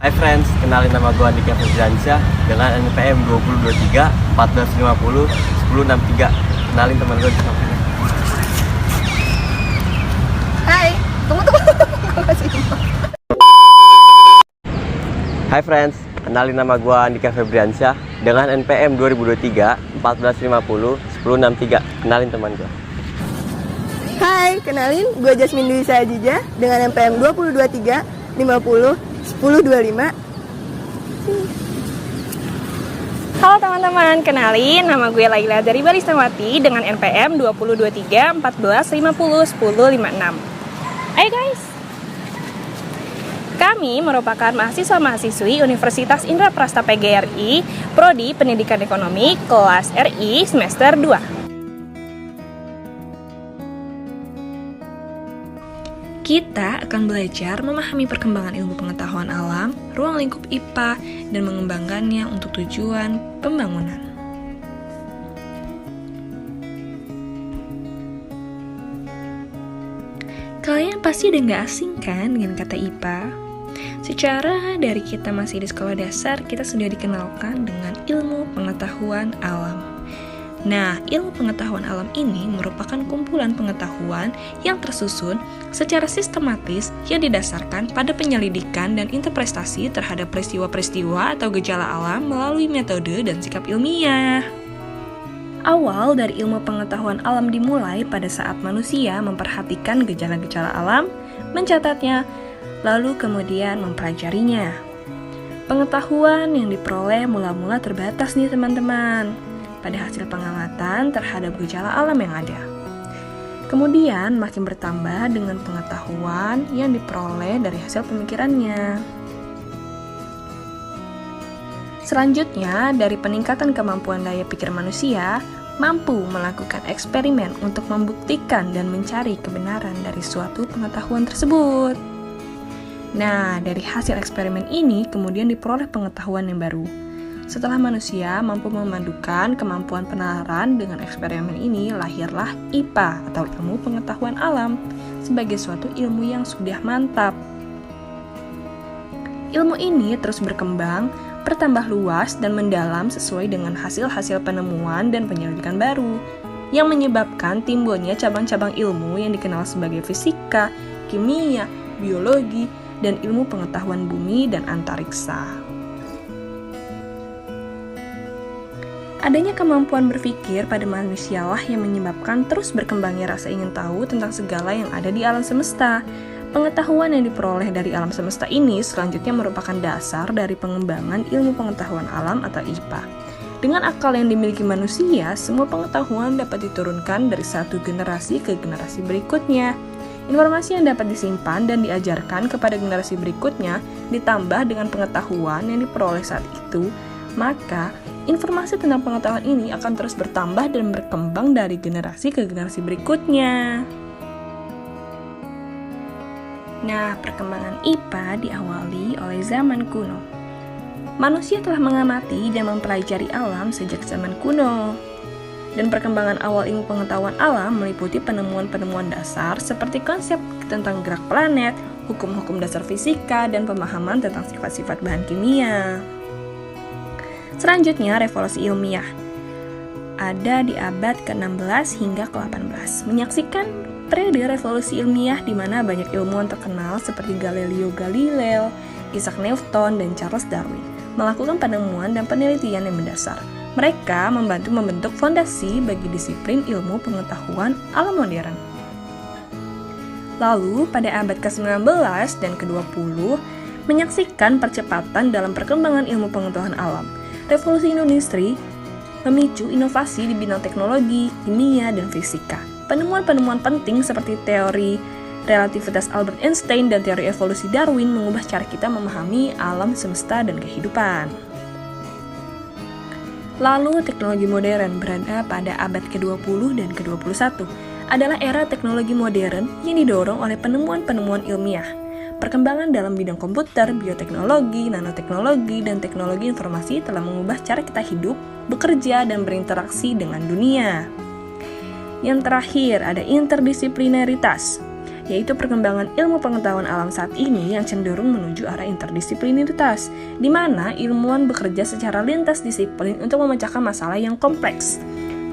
Hai friends, kenalin nama gue Andika Febriansyah dengan NPM 2023 1450 1063. Kenalin teman gue di samping. Hai, tunggu. Hai friends, kenalin nama gue Andika Febriansyah dengan NPM 2023 1450 1063. Kenalin teman gue. Hai, kenalin gue Jasmine Dwi Sajija dengan NPM 2023 50 1025. Halo teman-teman, kenalin nama gue Laila dari Balisnawati dengan NPM 2023 14 50 1056. Ayo guys. Kami merupakan mahasiswa-mahasiswi Universitas Indraprasta PGRI, Prodi Pendidikan Ekonomi, kelas RI semester 2. Kita akan belajar memahami perkembangan ilmu pengetahuan alam, ruang lingkup IPA, dan mengembangkannya untuk tujuan pembangunan. Kalian pasti udah gak asing kan dengan kata IPA? Secara dari kita masih di sekolah dasar, kita sudah dikenalkan dengan ilmu pengetahuan alam. Nah, ilmu pengetahuan alam ini merupakan kumpulan pengetahuan yang tersusun secara sistematis yang didasarkan pada penyelidikan dan interpretasi terhadap peristiwa-peristiwa atau gejala alam melalui metode dan sikap ilmiah. Awal dari ilmu pengetahuan alam dimulai pada saat manusia memperhatikan gejala-gejala alam, mencatatnya, lalu kemudian mempelajarinya. Pengetahuan yang diperoleh mula-mula terbatas nih teman-teman, pada hasil pengamatan terhadap gejala alam yang ada. Kemudian makin bertambah dengan pengetahuan yang diperoleh dari hasil pemikirannya. Selanjutnya, dari peningkatan kemampuan daya pikir manusia, mampu melakukan eksperimen untuk membuktikan dan mencari kebenaran dari suatu pengetahuan tersebut. Nah, dari hasil eksperimen ini kemudian diperoleh pengetahuan yang baru. Setelah manusia mampu memadukan kemampuan penalaran dengan eksperimen ini, lahirlah IPA atau ilmu pengetahuan alam sebagai suatu ilmu yang sudah mantap. Ilmu ini terus berkembang, bertambah luas dan mendalam sesuai dengan hasil-hasil penemuan dan penyelidikan baru, yang menyebabkan timbulnya cabang-cabang ilmu yang dikenal sebagai fisika, kimia, biologi, dan ilmu pengetahuan bumi dan antariksa. Adanya kemampuan berpikir pada manusialah yang menyebabkan terus berkembangnya rasa ingin tahu tentang segala yang ada di alam semesta. Pengetahuan yang diperoleh dari alam semesta ini selanjutnya merupakan dasar dari pengembangan ilmu pengetahuan alam atau IPA. Dengan akal yang dimiliki manusia, semua pengetahuan dapat diturunkan dari satu generasi ke generasi berikutnya. Informasi yang dapat disimpan dan diajarkan kepada generasi berikutnya ditambah dengan pengetahuan yang diperoleh saat itu, maka informasi tentang pengetahuan ini akan terus bertambah dan berkembang dari generasi ke generasi berikutnya. Nah, perkembangan IPA diawali oleh zaman kuno. Manusia telah mengamati dan mempelajari alam sejak zaman kuno. Dan perkembangan awal ilmu pengetahuan alam meliputi penemuan-penemuan dasar seperti konsep tentang gerak planet, hukum-hukum dasar fisika, dan pemahaman tentang sifat-sifat bahan kimia. Selanjutnya, revolusi ilmiah ada di abad ke-16 hingga ke-18. Menyaksikan periode revolusi ilmiah di mana banyak ilmuwan terkenal seperti Galileo Galilei, Isaac Newton, dan Charles Darwin melakukan penemuan dan penelitian yang mendasar. Mereka membantu membentuk fondasi bagi disiplin ilmu pengetahuan alam modern. Lalu, pada abad ke-19 dan ke-20, menyaksikan percepatan dalam perkembangan ilmu pengetahuan alam. Revolusi industri memicu inovasi di bidang teknologi, kimia, dan fisika. Penemuan-penemuan penting seperti teori relativitas Albert Einstein dan teori evolusi Darwin mengubah cara kita memahami alam semesta dan kehidupan. Lalu, teknologi modern berada pada abad ke-20 dan ke-21 adalah era teknologi modern yang didorong oleh penemuan-penemuan ilmiah. Perkembangan dalam bidang komputer, bioteknologi, nanoteknologi, dan teknologi informasi telah mengubah cara kita hidup, bekerja, dan berinteraksi dengan dunia. Yang terakhir ada interdisiplinaritas. yaitu perkembangan ilmu pengetahuan alam saat ini yang cenderung menuju arah interdisiplinitas, di mana ilmuwan bekerja secara lintas disiplin untuk memecahkan masalah yang kompleks.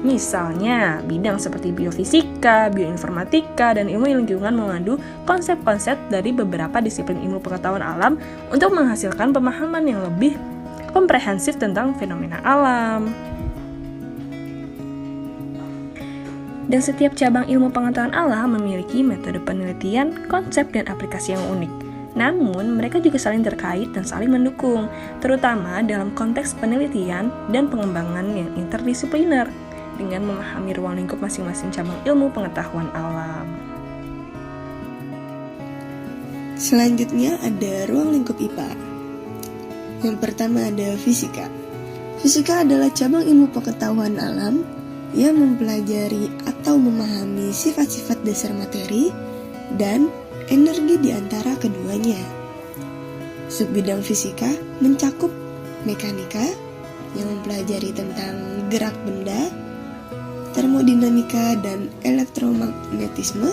Misalnya, bidang seperti biofisika, bioinformatika, dan ilmu lingkungan mengandung konsep-konsep dari beberapa disiplin ilmu pengetahuan alam untuk menghasilkan pemahaman yang lebih komprehensif tentang fenomena alam. Dan setiap cabang ilmu pengetahuan alam memiliki metode penelitian, konsep, dan aplikasi yang unik. Namun, mereka juga saling terkait dan saling mendukung, terutama dalam konteks penelitian dan pengembangan yang interdisipliner, dengan memahami ruang lingkup masing-masing cabang ilmu pengetahuan alam. Selanjutnya ada ruang lingkup IPA. Yang pertama ada fisika. Fisika adalah cabang ilmu pengetahuan alam yang mempelajari atau memahami sifat-sifat dasar materi dan energi di antara keduanya. Subbidang fisika mencakup mekanika yang mempelajari tentang gerak benda, termodinamika dan elektromagnetisme,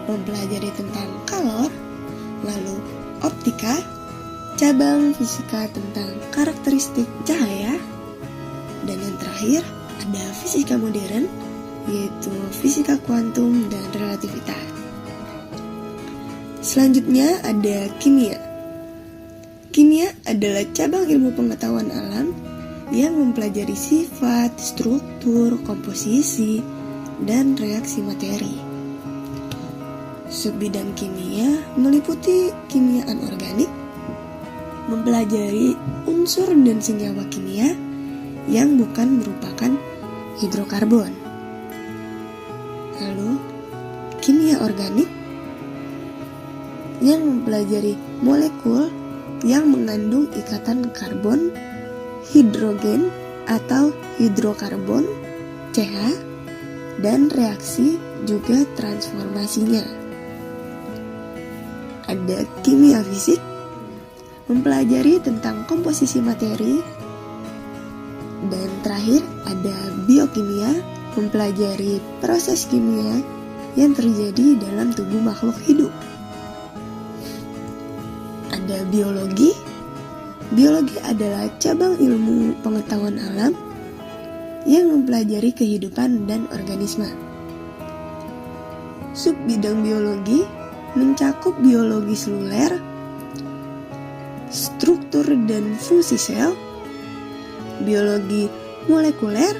mempelajari tentang kalor, lalu optika, cabang fisika tentang karakteristik cahaya, dan yang terakhir ada fisika modern, yaitu fisika kuantum dan relativitas. Selanjutnya ada kimia. Kimia adalah cabang ilmu pengetahuan alam yang mempelajari sifat, struktur, komposisi, dan reaksi materi. Subbidang kimia meliputi kimia anorganik, mempelajari unsur dan senyawa kimia yang bukan merupakan hidrokarbon. Lalu, kimia organik yang mempelajari molekul yang mengandung ikatan karbon, hidrogen atau hidrokarbon, CH, dan reaksi juga transformasinya. Ada kimia fisik, mempelajari tentang komposisi materi. Dan terakhir ada biokimia, mempelajari proses kimia yang terjadi dalam tubuh makhluk hidup. Ada biologi. Biologi adalah cabang ilmu pengetahuan alam yang mempelajari kehidupan dan organisme. Subbidang biologi mencakup biologi seluler, struktur dan fungsi sel, biologi molekuler,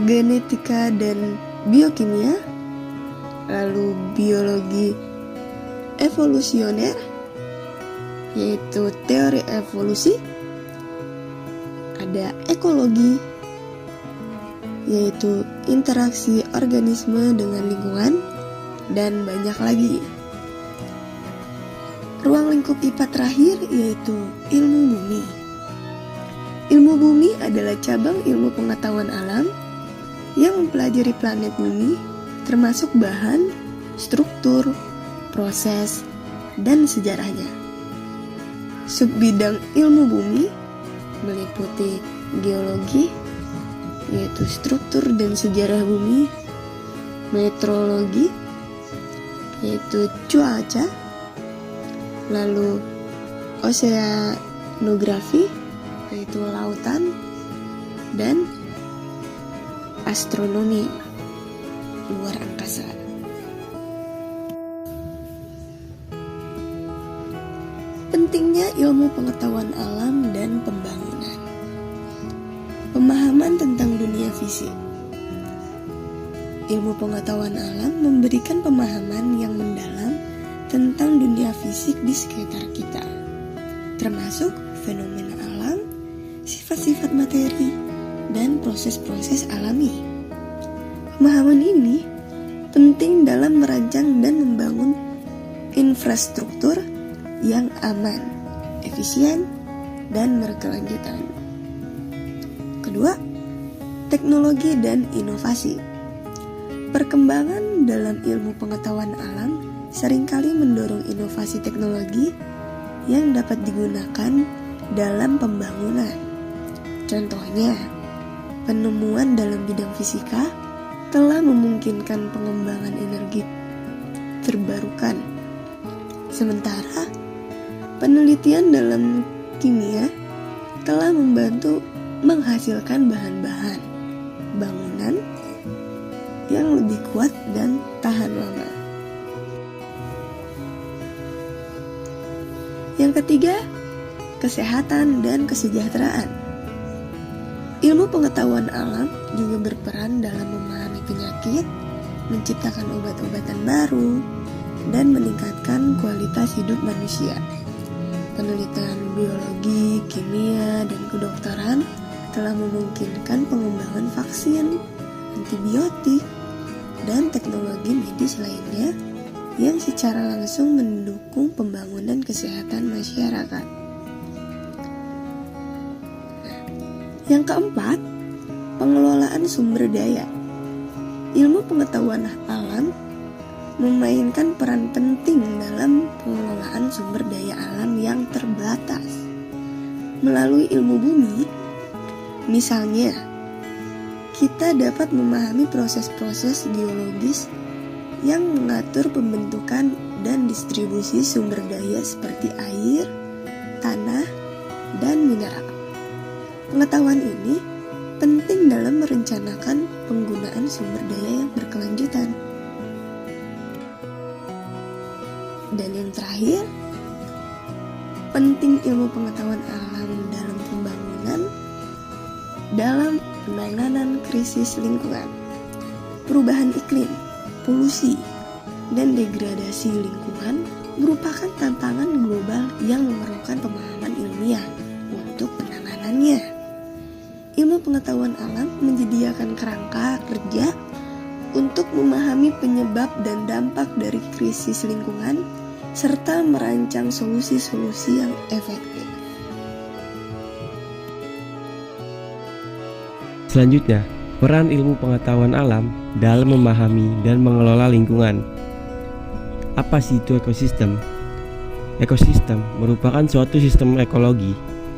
genetika dan biokimia, lalu biologi evolusioner, yaitu teori evolusi, ada ekologi, yaitu interaksi organisme dengan lingkungan, dan banyak lagi. Ruang lingkup IPA terakhir yaitu ilmu bumi. Ilmu bumi adalah cabang ilmu pengetahuan alam yang mempelajari planet bumi, termasuk bahan, struktur, proses, dan sejarahnya. Subbidang ilmu bumi meliputi geologi, yaitu struktur dan sejarah bumi, meteorologi, yaitu cuaca, lalu oseanografi, yaitu lautan, dan astronomi, luar angkasa. Pentingnya ilmu pengetahuan alam dan pembangunan. Pemahaman tentang dunia fisik. Ilmu pengetahuan alam memberikan pemahaman yang mendalam tentang dunia fisik di sekitar kita, termasuk fenomena alam, sifat-sifat materi, dan proses-proses alami. Pemahaman ini penting dalam merancang dan membangun infrastruktur yang aman, efisien, dan berkelanjutan. Kedua, teknologi dan inovasi. Perkembangan dalam ilmu pengetahuan alam seringkali mendorong inovasi teknologi yang dapat digunakan dalam pembangunan. Contohnya, penemuan dalam bidang fisika telah memungkinkan pengembangan energi terbarukan. Sementara penelitian dalam kimia telah membantu menghasilkan bahan-bahan bangunan yang lebih kuat dan tahan lama. Yang ketiga, kesehatan dan kesejahteraan. Ilmu pengetahuan alam juga berperan dalam memahami penyakit, menciptakan obat-obatan baru, dan meningkatkan kualitas hidup manusia. Penelitian biologi, kimia, dan kedokteran telah memungkinkan pengembangan vaksin, antibiotik, dan teknologi medis lainnya yang secara langsung mendukung pembangunan kesehatan masyarakat. Yang keempat, pengelolaan sumber daya. Ilmu pengetahuan alam memainkan peran penting dalam pengelolaan sumber daya alam yang terbatas. Melalui ilmu bumi, misalnya, kita dapat memahami proses-proses geologis yang mengatur pembentukan dan distribusi sumber daya seperti air, tanah, dan mineral. Pengetahuan ini penting dalam merencanakan penggunaan sumber daya yang berkelanjutan. Dan yang terakhir, penting ilmu pengetahuan alam dalam pembangunan dalam penanganan krisis lingkungan, perubahan iklim, polusi, dan degradasi lingkungan merupakan tantangan global yang memerlukan pemahaman ilmiah untuk penanganannya. Ilmu pengetahuan alam menyediakan kerangka kerja untuk memahami penyebab dan dampak dari krisis lingkungan serta merancang solusi-solusi yang efektif. Selanjutnya, peran ilmu pengetahuan alam dalam memahami dan mengelola lingkungan. Apa sih itu ekosistem? Ekosistem merupakan suatu sistem ekologi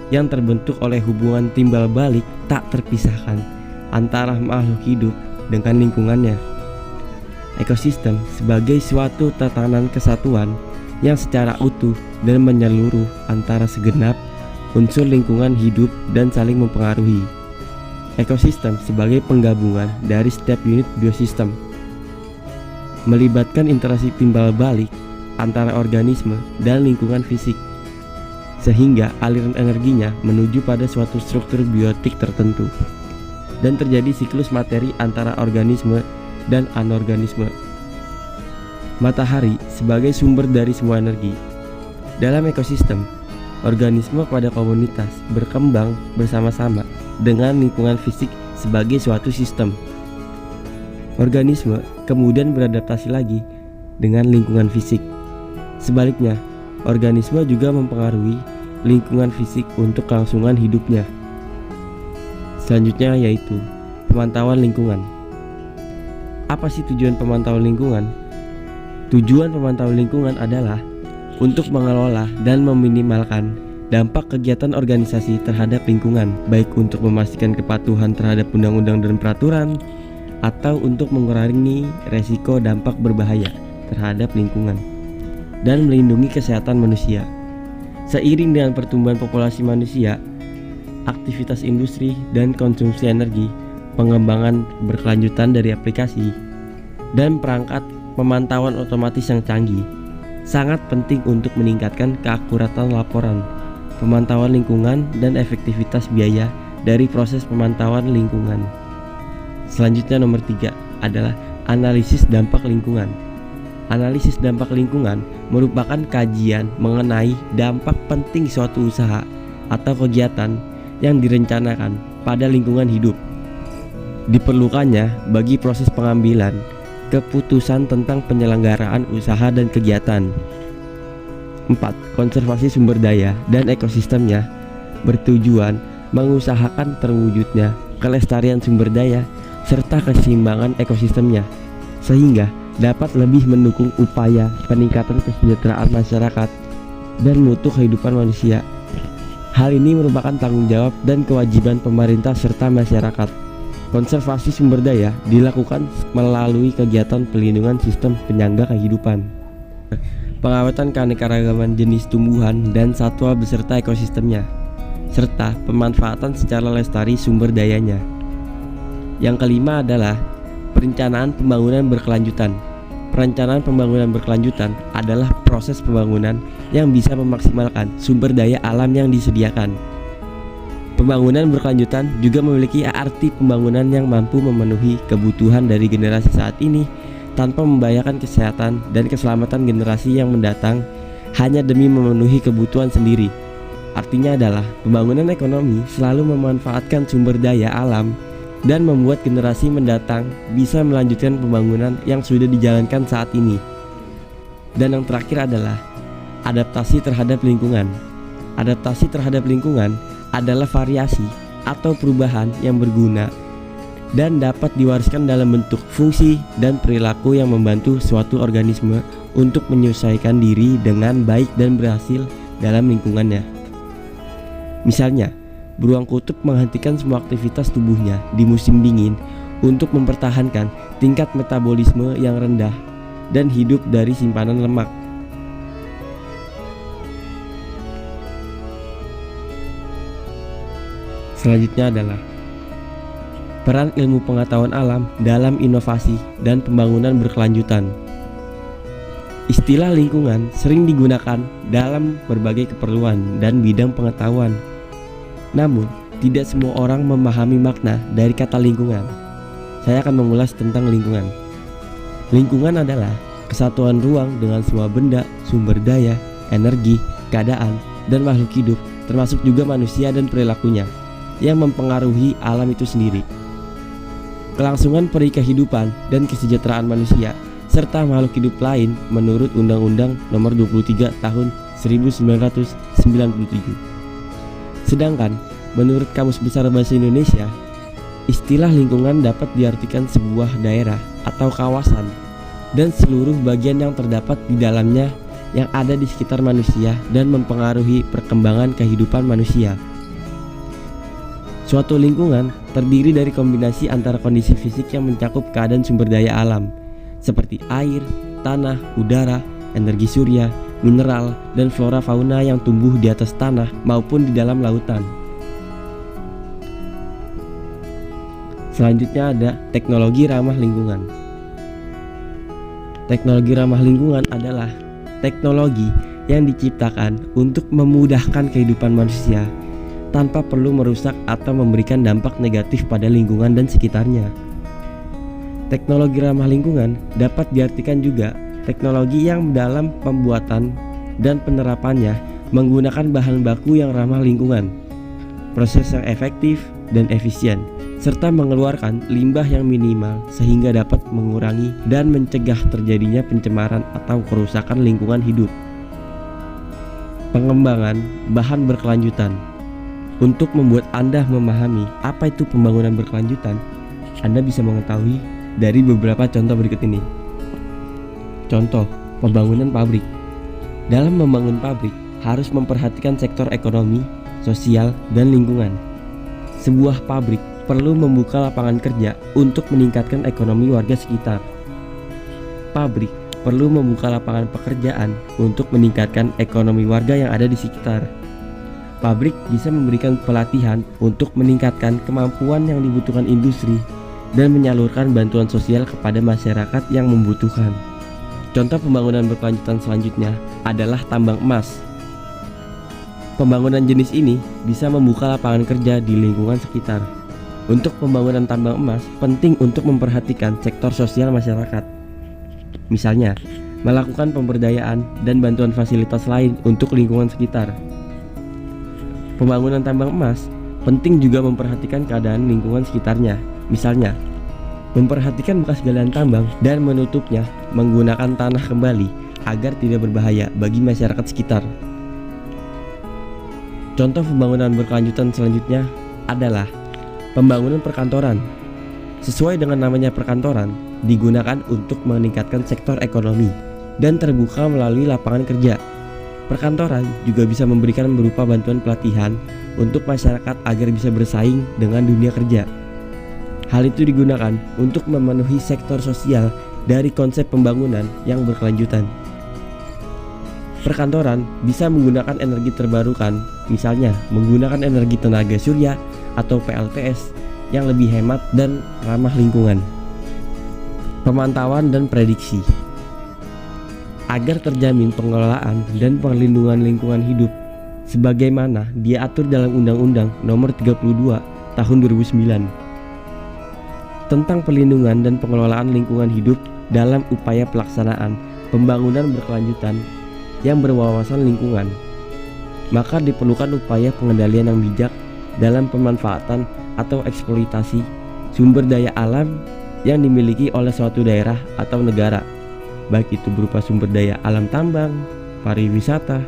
yang terbentuk oleh hubungan timbal balik tak terpisahkan antara makhluk hidup dengan lingkungannya. Ekosistem sebagai suatu tatanan kesatuan yang secara utuh dan menyeluruh antara segenap unsur lingkungan hidup dan saling mempengaruhi. Ekosistem sebagai penggabungan dari setiap unit biosistem, melibatkan interaksi timbal balik antara organisme dan lingkungan fisik, sehingga aliran energinya menuju pada suatu struktur biotik tertentu, dan terjadi siklus materi antara organisme dan anorganisme. Matahari sebagai sumber dari semua energi. Dalam ekosistem, organisme pada komunitas berkembang bersama-sama dengan lingkungan fisik sebagai suatu sistem. Organisme kemudian beradaptasi lagi dengan lingkungan fisik. Sebaliknya, organisme juga mempengaruhi lingkungan fisik untuk kelangsungan hidupnya. Selanjutnya yaitu pemantauan lingkungan. Apa sih tujuan pemantauan lingkungan? Tujuan pemantauan lingkungan adalah untuk mengelola dan meminimalkan dampak kegiatan organisasi terhadap lingkungan, baik untuk memastikan kepatuhan terhadap undang-undang dan peraturan, atau untuk mengurangi resiko dampak berbahaya terhadap lingkungan, dan melindungi kesehatan manusia. Seiring dengan pertumbuhan populasi manusia, aktivitas industri dan konsumsi energi, pengembangan berkelanjutan dari aplikasi, dan perangkat pemantauan otomatis yang canggih, sangat penting untuk meningkatkan keakuratan laporan, pemantauan lingkungan, dan efektivitas biaya dari proses pemantauan lingkungan. Selanjutnya nomor 3 adalah analisis dampak lingkungan. Analisis dampak lingkungan merupakan kajian mengenai dampak penting suatu usaha atau kegiatan yang direncanakan pada lingkungan hidup. Diperlukannya bagi proses pengambilan keputusan tentang penyelenggaraan usaha dan kegiatan. 4. Konservasi sumber daya dan ekosistemnya bertujuan mengusahakan terwujudnya kelestarian sumber daya serta keseimbangan ekosistemnya, sehingga dapat lebih mendukung upaya peningkatan kesejahteraan masyarakat dan mutu kehidupan manusia. Hal ini merupakan tanggung jawab dan kewajiban pemerintah serta masyarakat. Konservasi sumber daya dilakukan melalui kegiatan pelindungan sistem penyangga kehidupan. Pengawatan keanekaragaman jenis tumbuhan dan satwa beserta ekosistemnya, serta pemanfaatan secara lestari sumber dayanya. Yang kelima adalah perencanaan pembangunan berkelanjutan. Perencanaan pembangunan berkelanjutan adalah proses pembangunan yang bisa memaksimalkan sumber daya alam yang disediakan. Pembangunan berkelanjutan juga memiliki arti pembangunan yang mampu memenuhi kebutuhan dari generasi saat ini tanpa membahayakan kesehatan dan keselamatan generasi yang mendatang hanya demi memenuhi kebutuhan sendiri. Artinya adalah pembangunan ekonomi selalu memanfaatkan sumber daya alam dan membuat generasi mendatang bisa melanjutkan pembangunan yang sudah dijalankan saat ini. Dan yang terakhir adalah adaptasi terhadap lingkungan. Adaptasi terhadap lingkungan adalah variasi atau perubahan yang berguna dan dapat diwariskan dalam bentuk fungsi dan perilaku yang membantu suatu organisme untuk menyesuaikan diri dengan baik dan berhasil dalam lingkungannya. Misalnya, beruang kutub menghentikan semua aktivitas tubuhnya di musim dingin untuk mempertahankan tingkat metabolisme yang rendah dan hidup dari simpanan lemak. Selanjutnya adalah peran ilmu pengetahuan alam dalam inovasi dan pembangunan berkelanjutan. Istilah lingkungan sering digunakan dalam berbagai keperluan dan bidang pengetahuan. Namun, tidak semua orang memahami makna dari kata lingkungan. Saya akan mengulas tentang lingkungan. Lingkungan adalah kesatuan ruang dengan semua benda, sumber daya, energi, keadaan, dan makhluk hidup, termasuk juga manusia dan perilakunya, yang mempengaruhi alam itu sendiri. Kelangsungan peri kehidupan dan kesejahteraan manusia serta makhluk hidup lain menurut Undang-Undang Nomor 23 Tahun 1997. Sedangkan menurut Kamus Besar Bahasa Indonesia, istilah lingkungan dapat diartikan sebuah daerah atau kawasan dan seluruh bagian yang terdapat di dalamnya yang ada di sekitar manusia dan mempengaruhi perkembangan kehidupan manusia. Suatu lingkungan terdiri dari kombinasi antara kondisi fisik yang mencakup keadaan sumber daya alam seperti air, tanah, udara, energi surya, mineral, dan flora fauna yang tumbuh di atas tanah maupun di dalam lautan. Selanjutnya ada teknologi ramah lingkungan. Teknologi ramah lingkungan adalah teknologi yang diciptakan untuk memudahkan kehidupan manusia tanpa perlu merusak atau memberikan dampak negatif pada lingkungan dan sekitarnya. Teknologi ramah lingkungan dapat diartikan juga teknologi yang dalam pembuatan dan penerapannya menggunakan bahan baku yang ramah lingkungan, proses yang efektif dan efisien, serta mengeluarkan limbah yang minimal sehingga dapat mengurangi dan mencegah terjadinya pencemaran atau kerusakan lingkungan hidup. Pengembangan bahan berkelanjutan. Untuk membuat Anda memahami apa itu pembangunan berkelanjutan, Anda bisa mengetahui dari beberapa contoh berikut ini. Contoh, pembangunan pabrik. Dalam membangun pabrik, harus memperhatikan sektor ekonomi, sosial, dan lingkungan. Sebuah pabrik perlu membuka lapangan kerja untuk meningkatkan ekonomi warga sekitar. Pabrik perlu membuka lapangan pekerjaan untuk meningkatkan ekonomi warga yang ada di sekitar. Pabrik bisa memberikan pelatihan untuk meningkatkan kemampuan yang dibutuhkan industri dan menyalurkan bantuan sosial kepada masyarakat yang membutuhkan. Contoh pembangunan berkelanjutan selanjutnya adalah tambang emas. Pembangunan jenis ini bisa membuka lapangan kerja di lingkungan sekitar. Untuk pembangunan tambang emas, penting untuk memperhatikan sektor sosial masyarakat. Misalnya, melakukan pemberdayaan dan bantuan fasilitas lain untuk lingkungan sekitar. Pembangunan tambang emas penting juga memperhatikan keadaan lingkungan sekitarnya. Misalnya, memperhatikan bekas galian tambang dan menutupnya menggunakan tanah kembali agar tidak berbahaya bagi masyarakat sekitar. Contoh pembangunan berkelanjutan selanjutnya adalah pembangunan perkantoran. Sesuai dengan namanya perkantoran, digunakan untuk meningkatkan sektor ekonomi dan terbuka melalui lapangan kerja. Perkantoran juga bisa memberikan berupa bantuan pelatihan untuk masyarakat agar bisa bersaing dengan dunia kerja. Hal itu digunakan untuk memenuhi sektor sosial dari konsep pembangunan yang berkelanjutan. Perkantoran bisa menggunakan energi terbarukan, misalnya menggunakan energi tenaga surya atau PLTS yang lebih hemat dan ramah lingkungan. Pemantauan dan prediksi. Agar terjamin pengelolaan dan perlindungan lingkungan hidup sebagaimana diatur dalam Undang-Undang Nomor 32 Tahun 2009 tentang perlindungan dan pengelolaan lingkungan hidup dalam upaya pelaksanaan pembangunan berkelanjutan yang berwawasan lingkungan, maka diperlukan upaya pengendalian yang bijak dalam pemanfaatan atau eksploitasi sumber daya alam yang dimiliki oleh suatu daerah atau negara, baik itu berupa sumber daya alam tambang, pariwisata,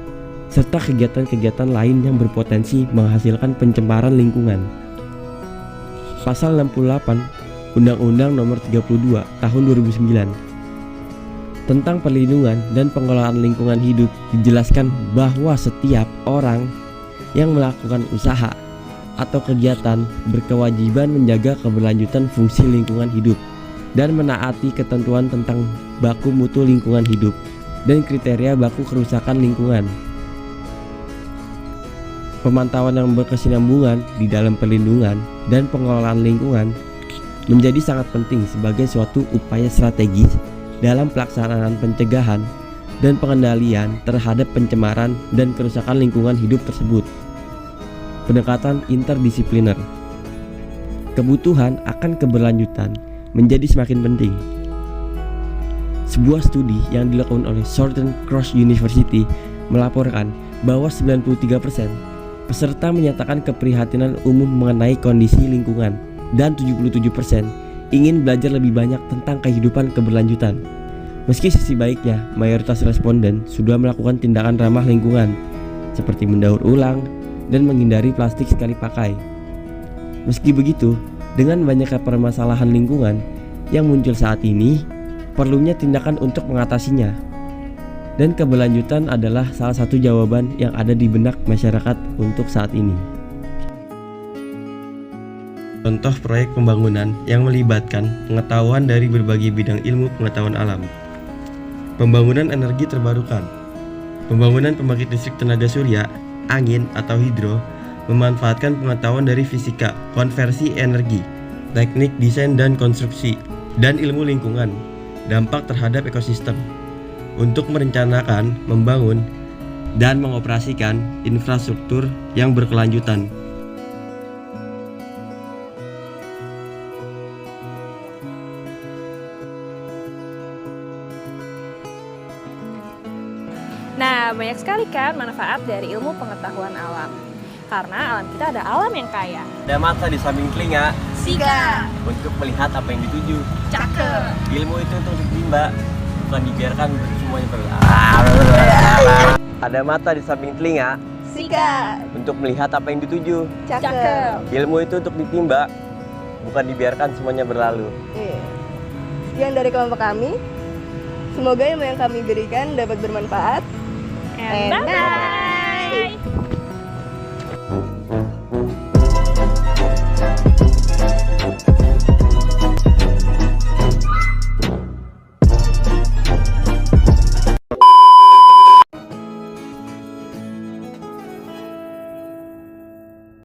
serta kegiatan-kegiatan lain yang berpotensi menghasilkan pencemaran lingkungan. Pasal 68 Undang-Undang Nomor 32 Tahun 2009 tentang perlindungan dan pengelolaan lingkungan hidup dijelaskan bahwa setiap orang yang melakukan usaha atau kegiatan berkewajiban menjaga keberlanjutan fungsi lingkungan hidup dan menaati ketentuan tentang baku mutu lingkungan hidup dan kriteria baku kerusakan lingkungan. Pemantauan yang berkesinambungan di dalam perlindungan dan pengelolaan lingkungan menjadi sangat penting sebagai suatu upaya strategis dalam pelaksanaan pencegahan dan pengendalian terhadap pencemaran dan kerusakan lingkungan hidup tersebut. Pendekatan interdisipliner. Kebutuhan akan keberlanjutan menjadi semakin penting. Sebuah studi yang dilakukan oleh Southern Cross University melaporkan bahwa 93% peserta menyatakan keprihatinan umum mengenai kondisi lingkungan dan 77% ingin belajar lebih banyak tentang kehidupan keberlanjutan. Meski sisi baiknya, mayoritas responden sudah melakukan tindakan ramah lingkungan seperti mendaur ulang dan menghindari plastik sekali pakai. Meski begitu, dengan banyaknya permasalahan lingkungan yang muncul saat ini, perlunya tindakan untuk mengatasinya. Dan keberlanjutan adalah salah satu jawaban yang ada di benak masyarakat untuk saat ini. Contoh proyek pembangunan yang melibatkan pengetahuan dari berbagai bidang ilmu pengetahuan alam. Pembangunan energi terbarukan. Pembangunan pembangkit listrik tenaga surya, angin atau hidro memanfaatkan pengetahuan dari fisika, konversi energi, teknik desain dan konstruksi, dan ilmu lingkungan, dampak terhadap ekosistem untuk merencanakan, membangun, dan mengoperasikan infrastruktur yang berkelanjutan. Nah, banyak sekali kan manfaat dari ilmu pengetahuan alam. Karena alam kita ada alam yang kaya. Ada mata di samping telinga Siga, untuk melihat apa yang dituju. cakep. Ilmu itu untuk ditimba, bukan dibiarkan semuanya Ada mata di samping telinga Siga, untuk melihat apa yang dituju. Cakep. Ilmu itu untuk ditimba, bukan dibiarkan semuanya berlalu. Sekian dari kelompok kami. Semoga ilmu yang kami berikan dapat bermanfaat. And bye-bye.